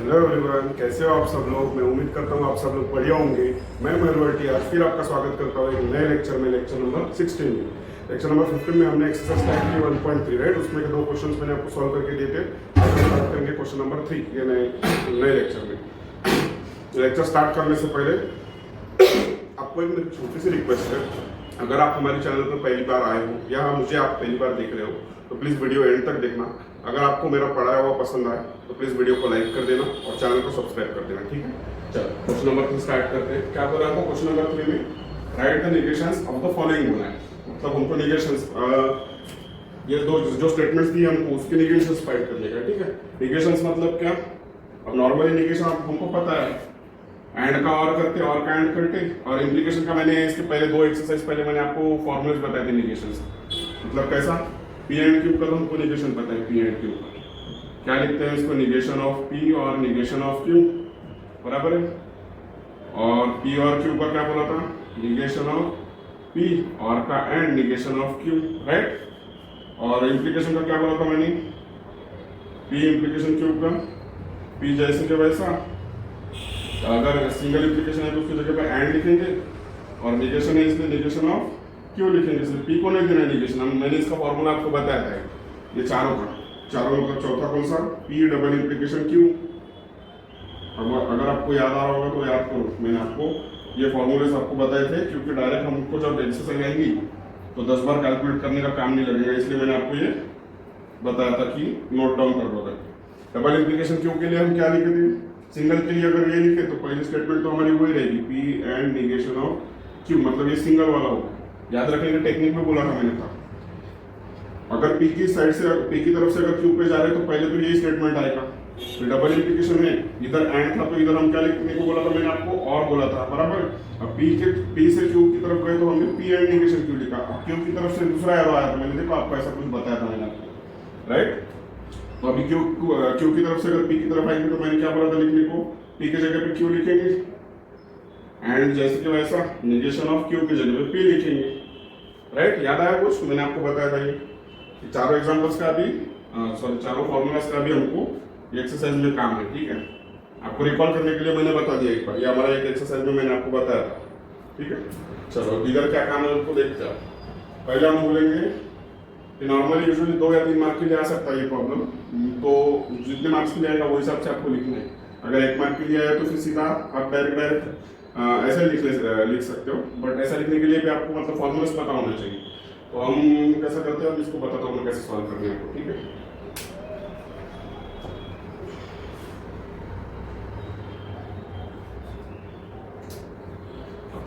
Hello everyone, कैसे हो आप सब लोग। मैं उम्मीद करता हूँ आप सब लोग बढ़िया होंगे। मैं मयूरवर्ती आज फिर आपका स्वागत करता हूँ एक नए लेक्चर में, लेक्चर नंबर 16 में। लेक्चर नंबर 15 में हमने एक्सरसाइज स्टार्ट की 1.3, राइट। उसमें के दो क्वेश्चंस मैंने आपको सॉल्व करके दिए थे। आज हम स्टार्ट करेंगे क्वेश्चन नंबर 3 ये नए लेक्चर में। लेक्चर स्टार्ट करने से पहले आपको एक मेरी छोटी सी रिक्वेस्ट है। अगर आप हमारे चैनल पर पहली बार आए हो या मुझे आप पहली बार देख रहे हो तो प्लीज़ वीडियो एंड तक देखना। अगर आपको मेरा पढ़ाया हुआ पसंद आए तो प्लीज़ वीडियो को लाइक कर देना और चैनल को सब्सक्राइब कर देना, ठीक है। चलो क्वेश्चन नंबर 3 स्टार्ट करते हैं। क्या बोला आपको क्वेश्चन नंबर 3 में, write the negations of the following बोला है। मतलब हमको नेगेशंस ये दो जो स्टेटमेंट्स दी हमको उसके नेगेशंस फाइंड करने का, ठीक है। नेगेशंस मतलब क्या, अब नॉर्मली नेगेशन हमको पता है, एंड का और करते और का एंड करते, और इम्प्लीकेशन का मैंने इसके पहले दो एक्सरसाइज पहले मैंने आपको फॉर्मूले बताए थे नेगेशंस। मतलब कैसा, पी एंड क्यू का तो हमको नेगेशन पता है। पी एंड क्यू का क्या लिखते हैं इसको, निगेशन ऑफ पी और निगेशन ऑफ क्यू, बराबर है। और पी और क्यू का क्या बोला था, निगेशन ऑफ पी और का and negation of Q, right. और इम्प्लीकेशन का क्या बोला था मैंने, पी इम्प्लीकेशन क्यू का, पी जैसे के वैसा। अगर सिंगल इम्प्लीकेशन है तो उसकी जगह पे एंड लिखेंगे, और निगेशन है इसलिए निगेशन ऑफ क्यों लिखेंगे, इसलिए पी को नहीं देना निगेशन। मैंने इसका फॉर्मूला आपको बताया था ये चारों का मतलब चौथा कौन सा, पी डबल इम्प्लीकेशन क्यू। अगर आपको याद आ रहा होगा तो याद करो, मैंने आपको ये फॉर्मूले आपको बताए थे, क्योंकि डायरेक्ट हमको जब एक्सरसाइज आएंगी तो 10 बार कैलकुलेट करने का काम नहीं लगेगा, इसलिए मैंने आपको ये बताया था कि नोट डाउन कर लो। डबल इम्प्लीकेशन क्यू के लिए हम क्या लिखे थे, सिंगल के लिए अगर ये लिखे तो पहली स्टेटमेंट तो हमारी वही रहेगी, P and negation of Q, मतलब ये सिंगल वाला होगा। याद रखेंगे, टेक्निक में बोला था मैंने था, अगर पी की साइड से पी की तरफ से अगर क्यू पे जा रहे हैं तो पहले तो यही स्टेटमेंट आएगा। तो डबल इम्प्लीकेशन में इधर एंड था तो इधर हम क्या लिखने को बोला था मैंने आपको, और बोला था, बराबर। अब पी से क्यू की तरफ गए तो हमने पी एंड निगेशन क्यू लिखा। अब क्यू की तरफ से दूसरा एरो आया था, मैंने देखो आपको ऐसा कुछ बताया था मैंने आपको, राइट। तो अभी क्यू की तरफ से अगर पी की तरफ आएंगे तो मैंने क्या बोला था लिखने को, पी की जगह पे क्यू लिखेंगे, एंड जैसे कि वैसा निगेशन ऑफ क्यू की जगह पे पी लिखेंगे, राइट। याद आया कुछ, मैंने आपको बताया था ये चारों एग्जांपल्स का भी चारों फॉर्मूलास का भी हमको एक्सरसाइज में काम है, ठीक है। आपको रिकॉल करने के लिए मैंने बता दिया एक बार, ये हमारा एक एक्सरसाइज में मैंने आपको बताया था, ठीक है। चलो इधर क्या काम है उसको देखते हैं। पहले हम बोलेंगे कि नॉर्मली यूजुअली 2 या 3 मार्क के लिए आ सकता है ये प्रॉब्लम, तो जितने मार्क्स के लिए आएगा वो हिसाब से आपको लिखना है। अगर 1 मार्क के लिए आया तो फिर सीधा आप डायरेक्ट ऐसे लिख सकते हो, बट ऐसा लिखने के लिए भी आपको मतलब फॉर्मूलास पता होना चाहिए। तो हम कैसा करते हैं, इसको बताता हूँ मैं कैसे सॉल्व करने हैं, ठीक है।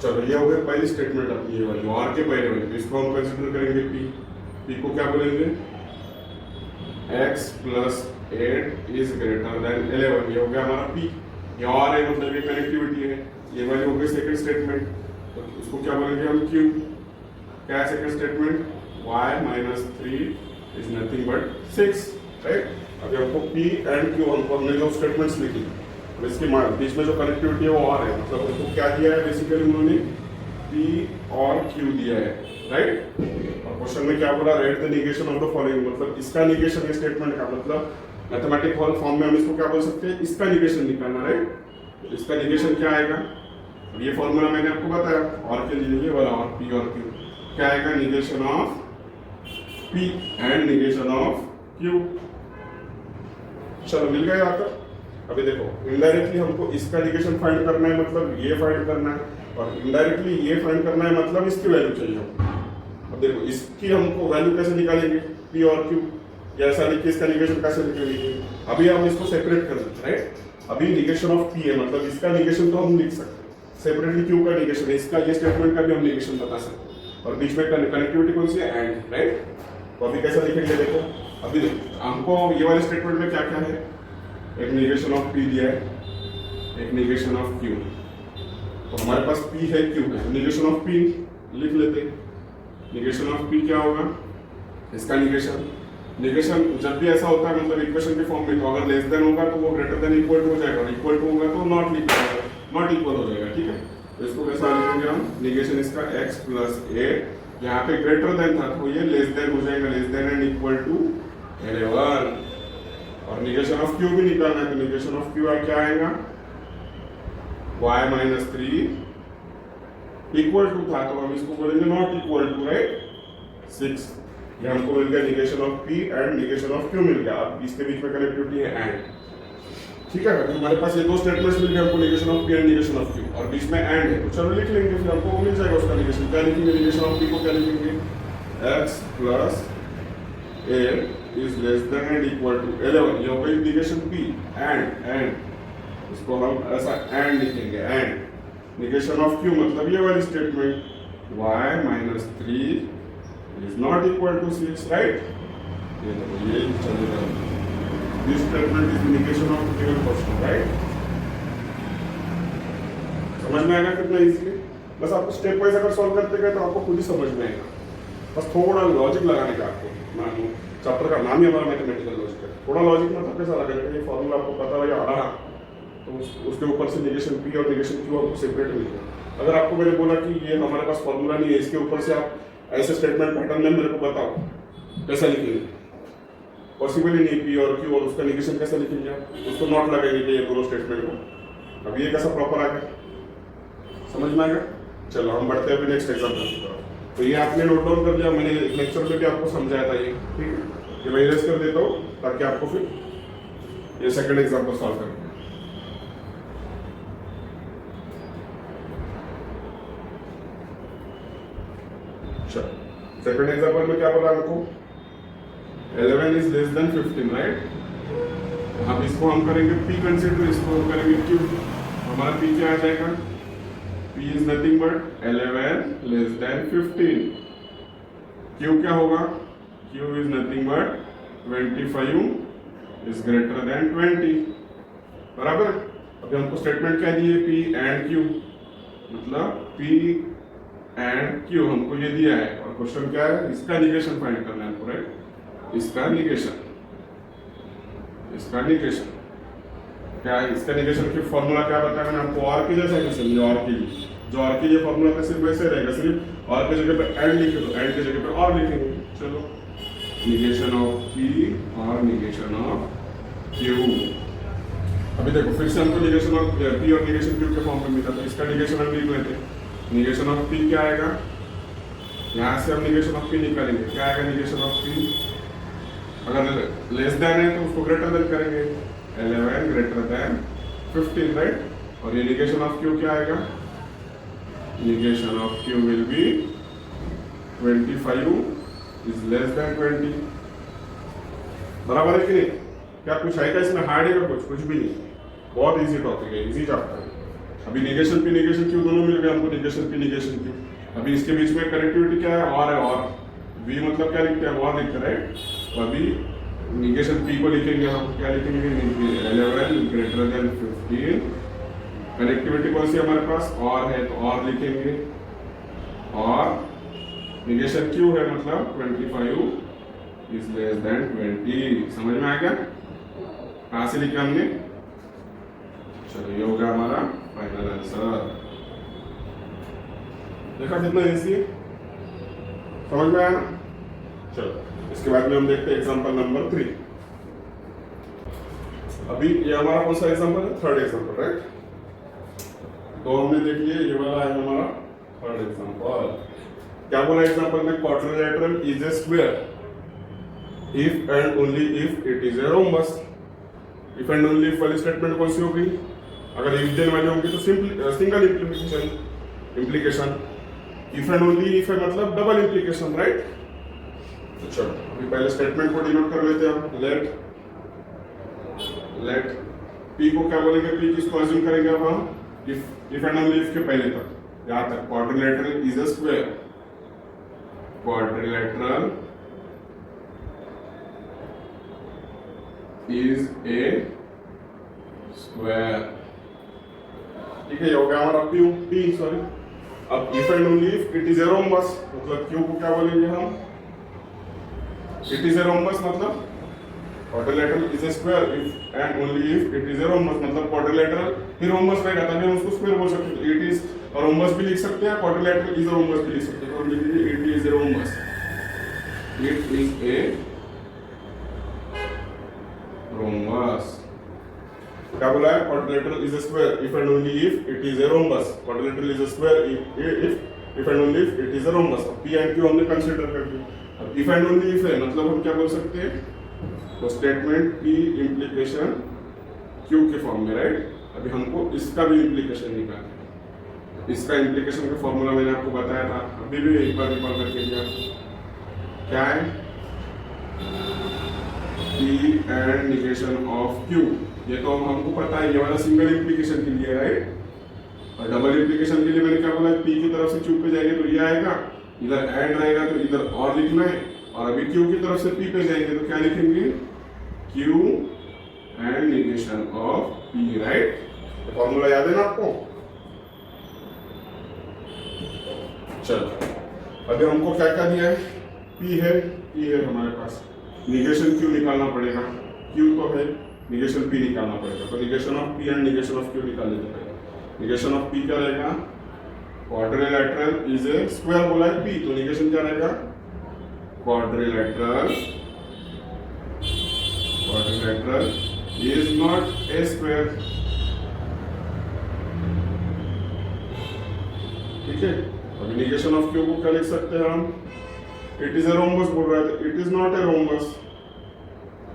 चलो ये हो गई पहली स्टेटमेंट अपनी, ये वाली और के पहले वाली, तो इसको हम कंसीडर करेंगे पी को क्या बोलेंगे, x + 8 इज ग्रेटर देन 11। ये हो गया हमारा पी, ये और है मतलब ये कनेक्टिविटी है। ये वाली हो गई सेकंड स्टेटमेंट, तो इसको क्या बोलेंगे हम क्यू। क्या है second statement, y - 3 is nothing but 6, right. अभी हमको p एंड q हमने जो स्टेटमेंट्स लिखी, इसके बीच में जो कनेक्टिविटी है वो और है, मतलब हमको क्या दिया है बेसिकली उन्होंने p और q दिया है, राइट। और क्वेश्चन में क्या बोला, right the negation of the following, मतलब इसका निगेशन इस स्टेटमेंट का, मतलब मैथमेटिकल फॉर्म में हम इसको क्या बोल सकते हैं, इसका निगेशन निकालना, राइट। तो इसका निगेशन क्या आएगा, ये फॉर्मूला मैंने आपको बताया, और के लिए ये वाला और p और q क्या आएगा, negation of p and negation of q। चलो मिल गया यहाँ तक। अभी देखो इनडायरेक्टली हमको इसका निगेशन फाइंड करना है, मतलब ये फाइंड करना है, और इनडायरेक्टली ये फाइंड करना है, मतलब इसकी वैल्यू चाहिए हमको। अब देखो इसकी हमको वैल्यू कैसे निकालेंगे, p और q, या ऐसा लिख के इसका निगेशन कैसे निकालेंगे। अभी हम इसको सेपरेट कर सकते हैं, राइट। अभी निगेशन ऑफ p है, मतलब इसका निगेशन तो हम लिख सकते हैं, सेपरेटली q का निगेशन है, इसका ये स्टेटमेंट का भी हम निगेशन बता सकते हैं, और बीच में कनेक्टिविटी कौन सी है, एंड, राइट। तो अभी कैसा लिखेंगे देखो, अभी देखो हमको ये वाले स्टेटमेंट में क्या क्या है, एक निगेशन ऑफ p दिया है, एक निगेशन ऑफ q। तो हमारे पास p है q है, तो निगेशन ऑफ p लिख लेते हैं। निगेशन ऑफ p क्या होगा, इसका निगेशन जब भी ऐसा होता है मतलब इक्वेशन के फॉर्म में, तो अगर लेस देन होगा तो वो ग्रेटर देन इक्वल टू हो जाएगा, और इक्वल टू होगा तो नॉट इक्वल हो जाएगा, ठीक है। तो इसको कैसा लिखेंगे हम, निगेशन इसका x + 8, यहाँ पे ग्रेटर देन था तो ये लेस देन हो जाएगा, less than and equal to 11, और निगेशन ऑफ क्यू भी निकालना है, तो निगेशन ऑफ क्यू क्या आएगा, y माइनस 3 इक्वल टू था, तो हम इसको बोलेंगे नॉट इक्वल टू, राइट, 6। ये हमको मिल गया negation of p and negation of q मिल गया। अब इसके बीच में कनेक्टिविटी है एंड, ठीक है। तो हमारे पास ये दो स्टेटमेंट्स मिल गए हमको, negation of p and negation of q, और बीच में एंड है, तो चलो लिख लेंगे, फिर हमको वो मिल जाएगा उसका निगेशन। क्या लिखेंगे, निगेशन ऑफ p को क्या लिखेंगे, x plus a is less than and equal to 11। ये हो गई निगेशन p एंड इसको हम ऐसा एंड लिखेंगे, एंड निगेशन ऑफ q मतलब ये वाली statement y minus 3 is not equal to 6, right? ये देखो ये चलेगा, this statement is the negation of given question, right? समझ में आएगा कितना इजीली? बस आपको स्टेप वाइज अगर सॉल्व करते गए तो आपको खुद ही समझ में आएगा, बस थोड़ा लॉजिक लगाने का आपको। मानो चैप्टर का नाम ही हमारा मैथमेटिकल लॉजिक है, थोड़ा लॉजिक मतलब कैसा लगेगा, ये फॉर्मूला आपको पता लगे आ रहा, तो उसके ऊपर से निगेशन p और निगेशन q आपको सेपरेट मिलेगा। अगर आपको मैंने बोला कि ये हमारे पास फॉर्मूला नहीं है, इसके ऊपर से आप ऐसे स्टेटमेंट पैटर्न में मेरे को बताओ कैसा लिखेंगे, पॉसिबल ही नहीं, पी और क्यू और उसका निगेशन कैसा लिखेंगे आप, उसको नॉट लगेंगे ये दोनों स्टेटमेंट को। अब ये कैसा प्रॉपर आ गया, समझ में आ गया। चलो हम बढ़ते हैं अभी नेक्स्ट एग्जाम्पल की तरफ। तो ये आपने नोट डाउन कर लिया, मैंने लेक्चर में भी आपको समझाया था ये, ठीक है। ये मैं इरेज कर देता हूँ ताकि आपको फिर ये सेकंड एग्जाम्पल सॉल्व करें। सेकंड एग्जांपल में क्या बोला हमको, 11 इज लेस देन 15, राइट। अब इसको हम करेंगे p कंसीडर, इसको हम करेंगे q। हमारा p क्या आ जाएगा, p is nothing but 11 less than 15। q क्या होगा, q is nothing but 25 is greater than 20, बराबर। अभी हमको स्टेटमेंट क्या दिए, p एंड q, मतलब p एंड क्यू हमको ये दिया है, और क्वेश्चन क्या है, इसका निगेशन फाइंड करना है हमको, राइट। इसका निगेशन क्या है, इसका निगेशन की फॉर्मूला क्या बताया मैंने आपको, और के जैसा कैसे, और के लिए जो और के ये फॉर्मूला था सिर्फ वैसे रहेगा, सिर्फ और के जगह पे एंड लिखे तो एंड के जगह पे और लिखेंगे। चलो, निगेशन ऑफ पी और निगेशन ऑफ क्यू। अभी देखो फिर से हमको निगेशन ऑफ पी और निगेशन क्यू के फॉर्म में मिला, तो इसका निगेशन हम लिख लेते हैं। निगेशन ऑफ पी क्या आएगा, यहाँ से हम निगेशन ऑफ पी निकालेंगे, क्या आएगा निगेशन ऑफ पी, अगर लेस देन है तो उसको ग्रेटर देन करेंगे, 11 ग्रेटर देन 15, राइट। और ये निगेशन ऑफ क्यू क्या आएगा, negation of Q will be 25 is less then 20, बराबर है कि नहीं। क्या कुछ है क्या इसमें हार्ड है, कुछ भी नहीं, बहुत इजी टॉपिक है, इजी चैप्टर है। अभी निगेशन पी निगेशन क्यू दोनों मिल गए हमको, निगेशन पी निगेशन क्यू। अभी इसके बीच में कनेक्टिविटी क्या है, और है, और v मतलब क्या लिखते हैं, और लिखते हैं, राइट। तो अभी निगेशन p को लिखेंगे हम, क्या लिखेंगे, 11 ग्रेटर देन 15। कनेक्टिविटी कौन सी हमारे पास, और है, तो और लिखेंगे, और निगेशन q है मतलब 25 इज लेस देन 20। समझ में आ गया, कहाँ से लिखा हमने। चलो ये होगा हमारा फाइनल आंसर। देखा कितना इजी है, समझ में आया ना। चलो इसके बाद में हम देखते हैं एग्जांपल नंबर 3। अभी ये हमारा कौन सा एग्जांपल है, थर्ड एग्जांपल, राइट। तो हमने देख लिया, ये वाला है हमारा थर्ड एग्जांपल। क्या बोला एग्जांपल में, quadrilateral is a square if and only if it is a rhombus. If and only if वाली स्टेटमेंट कौन सी हो गई, अगर इफ देन वाली होगी तो single implication, if and only if है मतलब डबल इम्प्लीकेशन, राइट। तो चलो अभी पहले स्टेटमेंट को डिनोट कर लेते हैं हम। लेट पी को क्या बोलेंगे, पी किसको अज्यूम करेंगे अब हम, इफ एंड ओनली इफ के पहले तक, यहां तक quadrilateral is a square, quadrilateral is a square, ठीक है। ये हो गया हमारा पी सॉरी। अब if and only if it is a rhombus, मतलब क्यू को क्या बोलेंगे हम, इट इज ए रोम्बस मतलब quadrilateral is a square, if and only if it is a rhombus मतलब क्वाड्रिलेटरल ही रोम्बस रहेगा, तभी हम उसको स्क्वायर बोल सकते हैं। इट इज रोम्बस भी लिख सकते हैं, क्वाड्रिलेटरल इज ए रोम्बस भी लिख सकते हैं। और लिख लीजिए it is a rhombus, it is a rhombus. क्या बोला है? Quadrilateral is a square if and only if it is a rhombus. Quadrilateral is a square if and only if it is a rhombus. अब P and Q हमने consider कर लिया। अब if and only if है मतलब हम क्या बोल सकते हैं? तो स्टेटमेंट पी इंप्लीकेशन क्यू के फॉर्म में, राइट। अभी हमको इसका भी इंप्लीकेशन निकालना है। इसका इंप्लीकेशन का फॉर्मूला मैंने आपको बताया था, अभी भी एक बार रिकॉल करके दिया। क्या है? P and negation of Q. ये तो हमको पता है, ये वाला सिंगल इंप्लीकेशन के लिए, राइट। और डबल इंप्लीकेशन के लिए मैंने क्या बोला? पी की तरफ से क्यू पे जाएंगे तो ये आएगा, इधर एंड रहेगा तो इधर और लिखना है, और अभी क्यू की तरफ से पी पे जाएंगे तो क्या लिखेंगे? Q and negation of P, right. Formula याद है ना आपको? चलो अभी हमको क्या क्या दिया है? पी है हमारे पास, निगेशन क्यू निकालना पड़ेगा, क्यू तो है, निगेशन पी निकालना पड़ेगा। तो negation of P and negation of Q निकाल लेते पहले। निगेशन ऑफ पी क्या रहेगा? क्वाड्रिलेटरल इज ए स्क्वायर बोला है पी, तो निगेशन क्या रहेगा? Quadrilateral is not a square. ठीक है। अभी निगेशन ऑफ क्यू को क्या लिख सकते हैं हम? इट इज ए रोम्बस बोल रहा है, it is not a rhombus,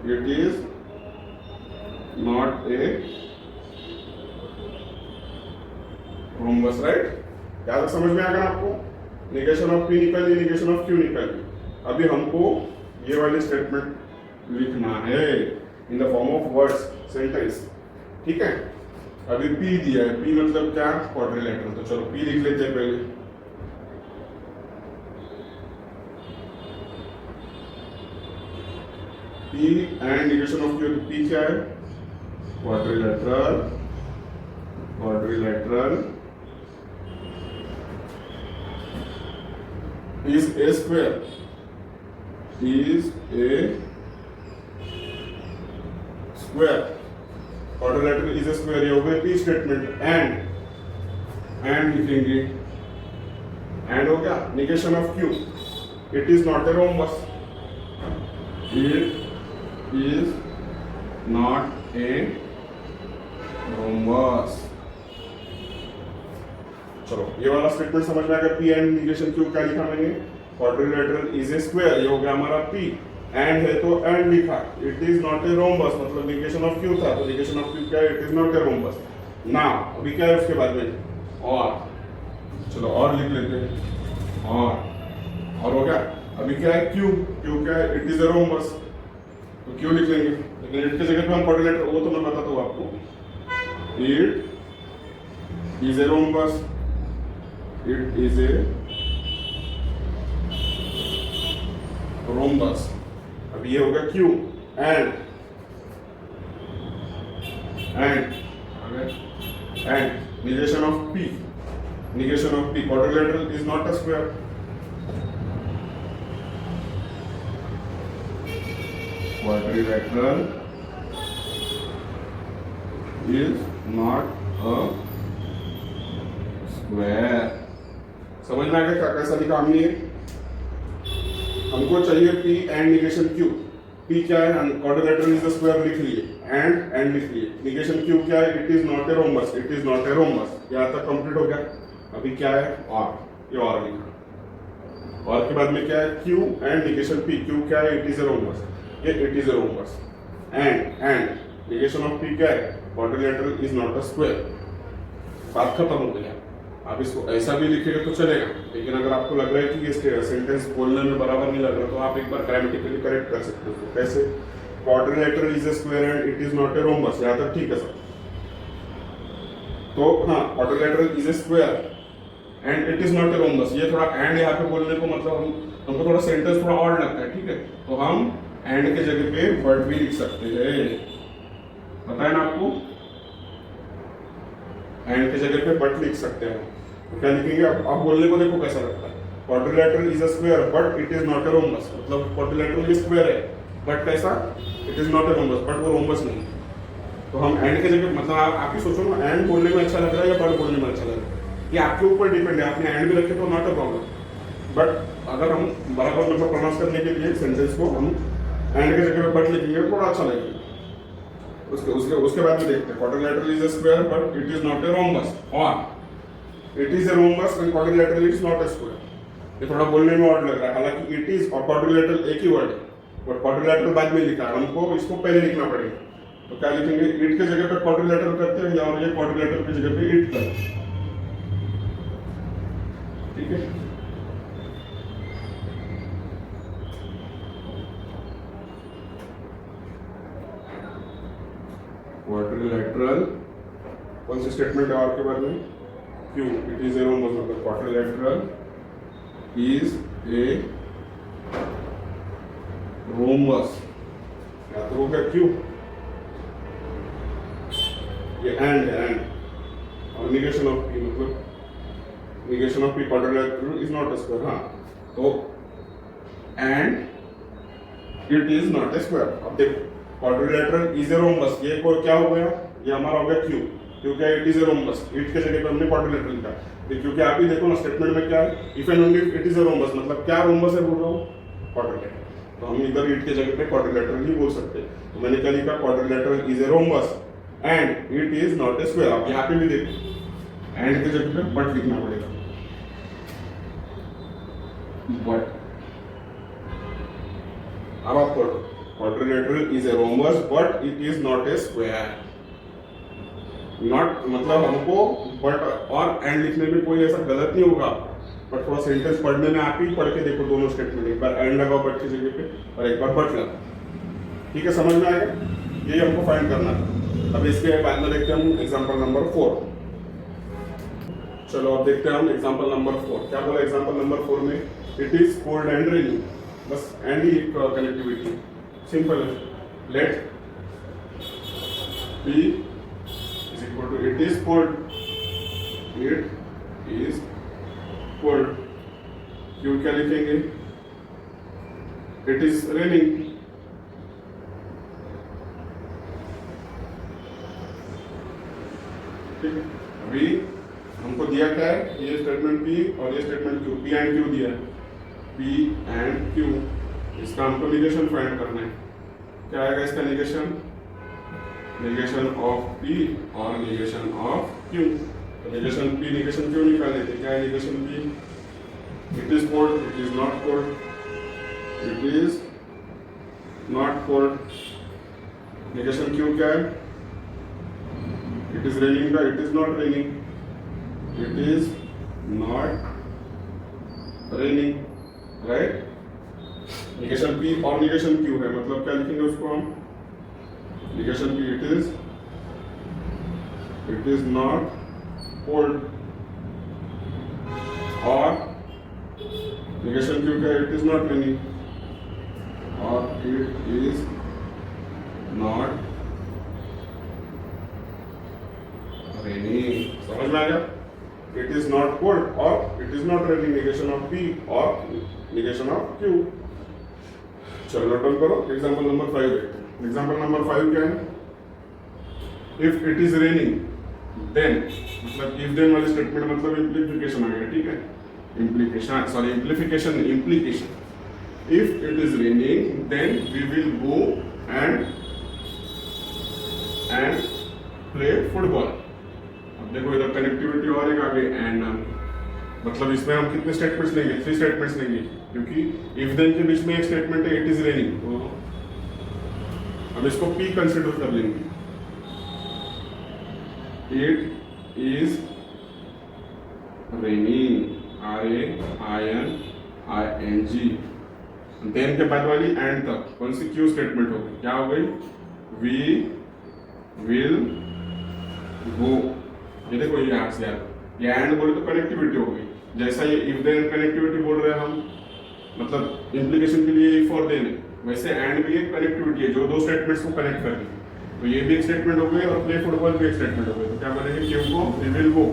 it is not a rhombus, right. क्या समझ में आ गया आपको? निगेशन ऑफ पी निकल ली, निगेशन ऑफ क्यू निकल ली। अभी हमको ये वाली स्टेटमेंट लिखना है in the form of words, sentence. ठीक है। अभी पी दिया है, पी मतलब क्या? क्वाड्रिलेटरल। तो चलो पी लिख लेते हैं पहले। P and negation of Q. P क्या है? Quadrilateral is a square, quadrilateral is a square। ये हो गया पी स्टेटमेंट। एंड लिखेंगे, एंड हो गया negation of Q, it is not a rhombus, it is not a rhombus. चलो ये वाला स्टेटमेंट समझ में आ गया। पी एंड निगेशन क्यू क्या लिखा मैंने? क्वाड्रिलेटरल इज ए स्क्वायर, ये हो गया हमारा पी। एंड है तो एंड लिखा, it is not a rhombus मतलब निगेशन ऑफ क्यू था, तो निगेशन ऑफ क्यू क्या है? It is not a rhombus. Now अभी क्या है उसके बाद में? और। चलो और लिख लेते हैं, और हो गया। अभी क्या है? क्यू क्या है? इट इज ए रोम्बस, तो क्यू लिख लेंगे, लेकिन इट की जगह पे हम क्वाड्रिलेटरल, वो तो मैं बताता हूँ आपको। It is a rhombus, it is a rhombus। अब ये होगा Q and negation of P, quadrilateral is not a square, quadrilateral is not a square। समझ में आ गया क्या कैसा लिखा हमने? हमको चाहिए P and negation Q. P क्या है? क्वाड्रिलेटरल इज अ स्क्वायर लिख लिए, एंड लिख लिए। निगेशन क्यू क्या है? It is not a rhombus, it is not a rhombus. यहाँ तक कंप्लीट हो गया। अभी क्या है? और, ये और लिखा। और के बाद में क्या है? Q and negation P. Q क्या है? इट इज ए रोम्बस, ये it is a rhombus. And negation of P क्या है? Quadrilateral is not a square. बात खत्म हो गया। आप इसको ऐसा भी लिखेंगे तो चलेगा, लेकिन अगर आपको लग रहा है कि ये सेंटेंस बोलने में बराबर नहीं लग रहा तो आप एक बार ग्रामेटिकली करेक्ट कर सकते हो। कैसे? Quadrilateral is a square and it is not a rhombus. यहाँ तक ठीक है सर। तो हाँ, quadrilateral is a square and it is not a rhombus. ये थोड़ा एंड यहाँ पे बोलने को मतलब हमको थोड़ा सेंटेंस थोड़ा और लगता है। ठीक है, तो हम एंड के जगह पे वर्ड भी लिख सकते हैं। पता है ना आपको? एंड के जगह पे बट लिख सकते हैं। तो क्या लिखेंगे? आप बोलने को देखो कैसा लगता है। Quadrilateral is a square but it is not a rhombus, मतलब क्वाड्रिलेटरल भी स्क्वायर है बट कैसा? It is not a rhombus, but वो रोम्बस नहीं। तो हम एंड के जगह मतलब आप ही सोचो ना, एंड बोलने में अच्छा लग रहा है या बट बोलने में अच्छा लग रहा है, ये आपके ऊपर डिपेंड है। आपने एंड भी रखे तो नॉट अ प्रॉब्लम, बट अगर हम बराबर मतलब प्रोनाउंस करने के लिए सेंटेंस को हम एंड के जगह पे बट लिखेंगे थोड़ा अच्छा लगेगा। उसके उसके उसके बाद में देखते हैं quadrilateral is a square but it is not a rhombus और it is a rhombus and quadrilateral is not a square. ये थोड़ा बोलने में और लग रहा है, हालांकि इट इज और क्वाड्रिलेटरल एक ही वर्ड है, बट क्वाड्रिलेटरल बाद में लिखा है, हमको इसको पहले लिखना पड़ेगा। तो क्या लिखेंगे, इट के जगह पे क्वाड्रिलेटरल करते हैं या और ये क्वाड्रिलेटरल की जगह पे इट करते हैं। ठीक है, क्वाड्रिलेटरल कौन सी स्टेटमेंट है और के बारे में, Q it is a rhombus, मतलब क्वाड्रिलेटरल इज ए रोम्बस, या तो हो गया क्यू, ये एंड और निगेशन ऑफ पी, मतलब negation of P quadrilateral is not a square. हाँ, तो and it is not a square. अब देखो क्वाड्रिलेटरल इज ए रोम्बस, ये क्या हो गया, ये हमारा हो गया क्यू, क्योंकि it is a rhombus, it के जगह पे हमने क्वाड्रिलेटरल लिखा। क्योंकि आप ही देखो ना स्टेटमेंट में क्या है, if and only it is a rhombus, मतलब क्या रोम्बस है बोल रहा हूँ, क्वाड्रिलेटरल। तो हम इधर इट के जगह पे क्वाड्रिलेटरल ही बोल सकते हैं। तो मैंने क्या लिखा, quadrilateral is a rhombus and it is not a square. आप यहाँ पे भी देखो एंड के जगह पे बट लिखना पड़ेगा, बट। अब आप पढ़ो, quadrilateral is a rhombus but it is not a square. Not मतलब हमको बट और एंड लिखने में कोई ऐसा गलत नहीं होगा, बट थोड़ा सेंटेंस पढ़ने में आप ही पढ़ के देखो दोनों स्टेटमेंट, एक बार एंड लगाओ बट की जगह पे और एक बार बट लगाओ। ठीक है, समझ में आएगा, यही हमको फाइंड करना था। अब इसके बाद में देखते हैं हम एग्जांपल नंबर 4। चलो अब देखते हैं हम एग्जांपल नंबर 4 क्या बोला। एग्जांपल नंबर 4 में it is cold and raining, बस एंड ही कनेक्टिविटी सिंपल है। Let P is equal to it is cold, it is cold। क्यों क्या लिखेंगे, it is raining। ठीक है, अभी हमको दिया क्या है, ये स्टेटमेंट P और ये statement Q, P and Q दिया है, P एंड Q। इसका हमको निगेशन फाइंड करना है। क्या आएगा इसका निगेशन, निगेशन ऑफ P और निगेशन ऑफ Q। तो निगेशन P निगेशन Q निकाल लेते। क्या है negation P, it is cold, it is not cold, it is not cold. Negation Q क्या है, इट इज रेनिंग का it is not raining, it is not raining, right. Negation P और negation Q है, मतलब क्या लिखेंगे उसको हम, negation P it is not cold और निगेशन Q क्या, इट इज नॉट रेनिंग और इट इज नॉट रेनिंग। समझ में आ गया, इट इज नॉट कोल्ड और it is not raining, negation of P और निगेशन ऑफ Q। चलो नोट डाउन करो। एग्जांपल नंबर 5 देखते हैं। एग्जांपल नंबर 5 क्या है, if it is raining then, मतलब इफ देन वाली स्टेटमेंट मतलब इम्प्लीकेशन आ गया। ठीक है, implication sorry implification implication. If it is raining then we will go and play football. अब देखो इधर कनेक्टिविटी और एक आगे एंड, मतलब इसमें हम कितने स्टेटमेंट्स लेंगे, 3 स्टेटमेंट्स लेंगे, क्योंकि इफ देन के बीच में एक स्टेटमेंट है इट इज रेनिंग, तो अब इसको P कंसिडर कर लेंगे। It is raining, RAINING। Then के बाद वाली एंड तक कौन सी Q स्टेटमेंट हो गई, क्या हो गई, वी विल गो। ये देखो ये यहाँ से ये एंड बोले तो कनेक्टिविटी हो गई, जैसा ये इफ देन कनेक्टिविटी बोल रहे हैं हम, मतलब इम्प्लीकेशन के लिए इफ और देन है, वैसे एंड भी एक कनेक्टिविटी है जो 2 स्टेटमेंट्स को कनेक्ट कर रही है। तो ये भी एक स्टेटमेंट हो गई और प्ले फुटबॉल भी एक स्टेटमेंट हो गई। तो क्या बोलेंगे, Q को वी विल गो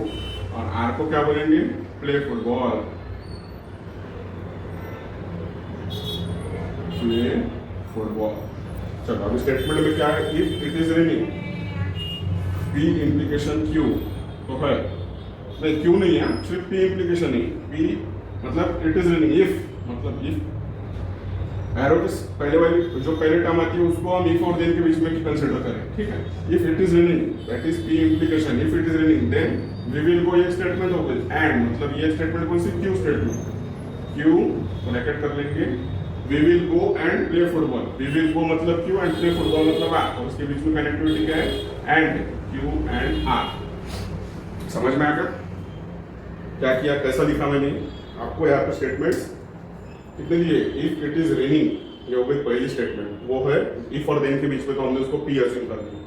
और R को क्या बोलेंगे, प्ले फुटबॉल, प्ले फुटबॉल। चलो अब स्टेटमेंट में क्या है, if it is raining, P implication Q तो है, नहीं Q नहीं है, सिर्फ P इम्प्लीकेशन ही, P मतलब इट इज रेनिंग, इफ मतलब इफ एरो के पहले वाली जो पहले टर्म आती है उसको हम इफ और देन के बीच में कंसीडर करें, ठीक है। If it is raining, that is P implication, if it is raining then we will go, ये स्टेटमेंट हो गई। एंड मतलब ये स्टेटमेंट कौन सी, क्यू स्टेटमेंट, क्यू ब्रैकेट कर लेंगे, we will go and play football, we will go मतलब क्यू एंड प्ले फुटबॉल मतलब आर, और उसके बीच में कनेक्टिविटी क्या है, एंड क्यू एंड आर। समझ में आ गया क्या किया, कैसा लिखा मैंने आपको यहाँ पे स्टेटमेंट्स कितने दिए। इफ इट इज रेनिंग, ये हो गई पहली स्टेटमेंट, वो है इफ और देन के बीच में, तो हमने उसको पी अज्यूम कर दिया,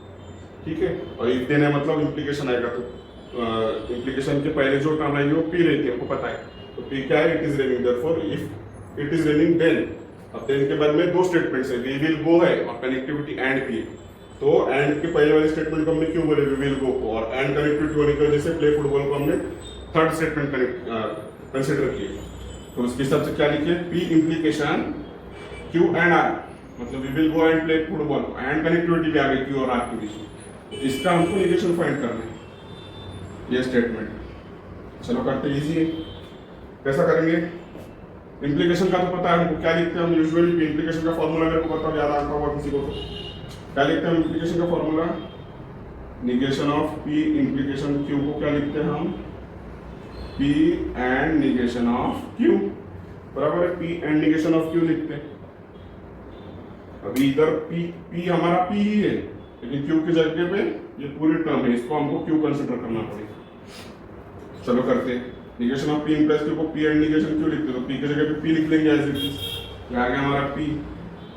ठीक है। और इफ देन है मतलब इंप्लीकेशन आएगा, तो इंप्लीकेशन के पहले जो टर्म आएगी वो पी रहती है, हमको पता है। तो पी क्या है, it is raining, therefore if it is raining then, अब देन के बाद में दो स्टेटमेंट्स है, वी विल गो है और कनेक्टिविटी एंड पी। तो एंड के पहले वाले स्टेटमेंट को हमने क्यों बोले, वी विल गो को, और एंड कनेक्टिविटी होने की वजह से प्ले फुटबॉल को हमने थर्ड स्टेटमेंट कंसिडर किए। तो उसके हिसाब से क्या लिखे, P implication Q and R, मतलब we will go and play football, and connectivity भी आ गई क्यू और आर के बीच। इसका हमको निगेशन फाइंड करना है, ये स्टेटमेंट। चलो करते, इजी है। कैसा करेंगे, इंप्लीकेशन का तो पता है हमको, क्या लिखते हैं हम यूजुअली, इंप्लीकेशन का फॉर्मूला मेरे को पता, याद आता होगा किसी को, तो क्या लिखते हैं इंप्लीकेशन का formula, negation of P implication Q को क्या लिखते हैं हम, P and negation of Q, बराबर है, P and negation of Q लिखते हैं। अभी इधर P हमारा P ही है, लेकिन Q की जगह पे ये पूरी टर्म है, इसको हमको Q कंसिडर करना पड़ेगा। चलो करते हैं, negation of P implies Q को P एंड निगेशन Q लिखते हैं, तो P की जगह पे P लिख लेंगे एज इट इज, ये आ गया हमारा P।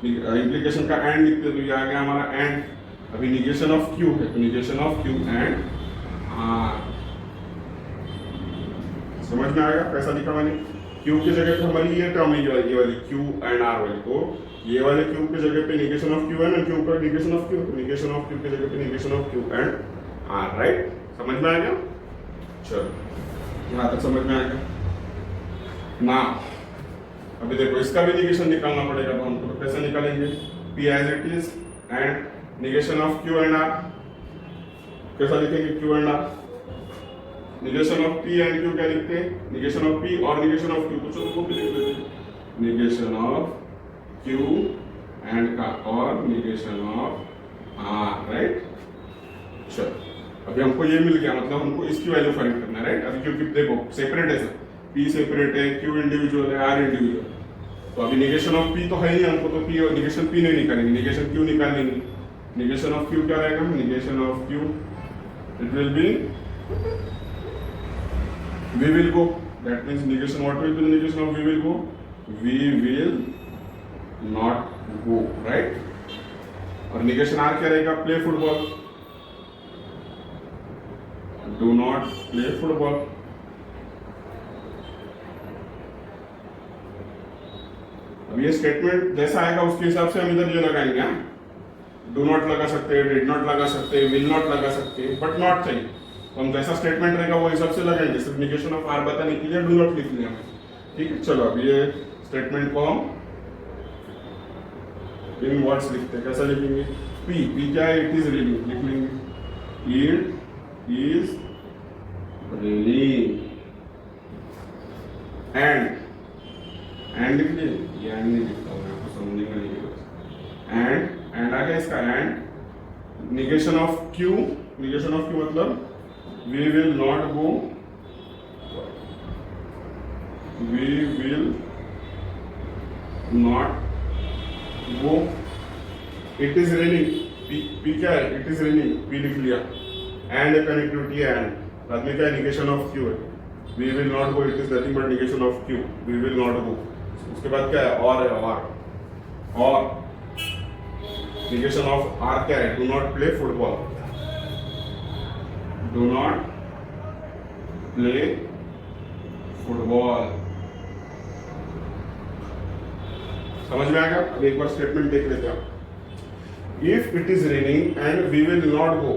इंप्लीकेशन का एंड लिखते हैं, तो ये आ गया हमारा एंड। अभी निगेशन ऑफ Q है, तो negation of Q and R. समझ में आएगा कैसा लिखा मैंने, Q की जगह पे हमारी ये टर्म है, ये वाली Q एंड R वाली, तो ये वाले Q की जगह पे negation of Q and Q का निगेशन ऑफ Q, तो निगेशन ऑफ Q की जगह पे negation of Q and R, right. समझ में आ गया, चलो यहाँ तक समझ में आ गया ना। अभी देखो इसका भी निगेशन निकालना पड़ेगा, तो हमको तो कैसे निकालेंगे, P as it is and negation of Q and R, कैसा लिखेंगे Q and R, negation of P and Q क्या लिखते हैं, निगेशन ऑफ P और निगेशन ऑफ Q, तो चलो वो भी लिख लेते हैं, निगेशन ऑफ Q एंड का और निगेशन ऑफ R, राइट। चलो अभी हमको ये मिल गया, मतलब हमको इसकी वैल्यू फाइंड करना है, राइट। अभी क्योंकि देखो सेपरेट है सब, P सेपरेट है, Q इंडिविजुअल है, R इंडिविजुअल, तो अभी निगेशन ऑफ P तो है ही हमको, तो P और निगेशन P नहीं निकालेंगे, निगेशन Q निकालेंगे। निगेशन ऑफ Q क्या रहेगा, negation of Q it will be we will go, that means negation, what will be the negation of we will go, we will not go, right। और negation R क्या रहेगा, play football, do not play football। अब ये statement जैसा आएगा उसके हिसाब से हम इधर ये लगाएंगे, डू नॉट लगा सकते हैं, डिड नॉट लगा सकते हैं, विल नॉट लगा सकते हैं, बट नॉट चाहिए, तो हम जैसा स्टेटमेंट रहेगा वो हिसाब से लगाएंगे। सिर्फ निगेशन ऑफ आर बताने के लिए डू नॉट लिख लिया, ठीक है। चलो अब ये स्टेटमेंट को हम इन वर्ड्स लिखते हैं, कैसा लिखेंगे, पी क्या है, इट इज रेनिंग लिख लेंगे, इट इज रेनिंग, एंड लिख लिए, ये एंड नहीं लिखता हूँ मैं, आपको समझने का नहीं, एंड आ गया इसका and, negation of Q, negation of Q मतलब we will not go, we will not go, it is raining, P क्या है, it is raining, P लिख लिया, and connectivity and बाद में क्या है, negation of Q है, we will not go, it is nothing but negation of Q, we will not go। उसके बाद क्या है, और है, और negation of R क्या है, do not play football, do not play football। समझ में आ गया। अब एक बार स्टेटमेंट देख लेते हैं, if it is raining and we will not go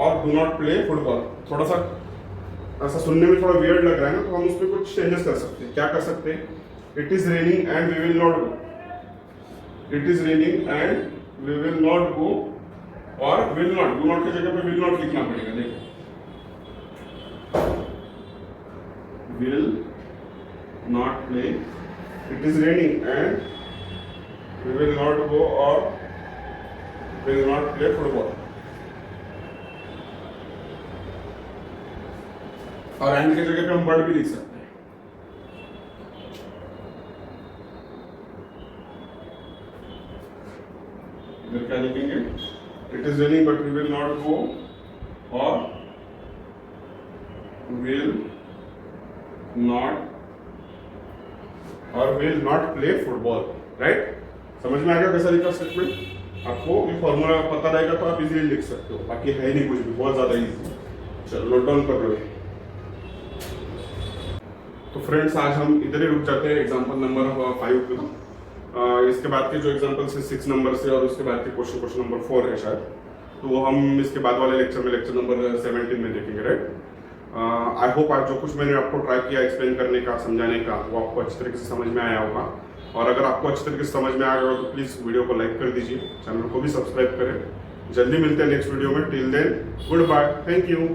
और डू नॉट प्ले फुटबॉल। थोड़ा सा ऐसा सुनने में थोड़ा वियर्ड लग रहा है ना, तो हम उसमें कुछ चेंजेस कर सकते हैं। क्या कर सकते हैं, it is raining and we will not go, it is raining and we will not go, और विल नॉट, डू नॉट की जगह पे विल नॉट लिखना पड़ेगा। देखो will not play, it is raining and we will not go और will not play football. और and की जगह पे हम वर्ड भी लिख सकते हैं। इधर क्या लिखेंगे? It is raining but we will not go और will not play football. Right? समझ में आ गया कैसा लिखा स्टेटमेंट? आपको ये फॉर्मूला पता रहेगा तो आप इजीली लिख सकते हो, बाकी है नहीं कुछ भी, बहुत ज्यादा इजी। चलो नोट डाउन कर लो। तो फ्रेंड्स आज हम इधर ही रुक जाते हैं एग्जाम्पल नंबर 5 पे। इसके बाद के जो एग्जाम्पल्स है 6 नंबर से और उसके बाद के क्वेश्चन नंबर 4 है शायद, तो वो हम इसके बाद वाले लेक्चर में लेक्चर नंबर 17 में देखेंगे। राइट? आई होप आज जो कुछ मैंने आपको ट्राई किया एक्सप्लेन करने का, समझाने का, वो आपको अच्छी तरीके से समझ में आया होगा। और अगर आपको अच्छी तरीके से समझ में आ गया हो तो प्लीज़ वीडियो को लाइक कर दीजिए, चैनल को भी सब्सक्राइब करें। जल्दी मिलते हैं नेक्स्ट वीडियो में। Till then good bye, thank you.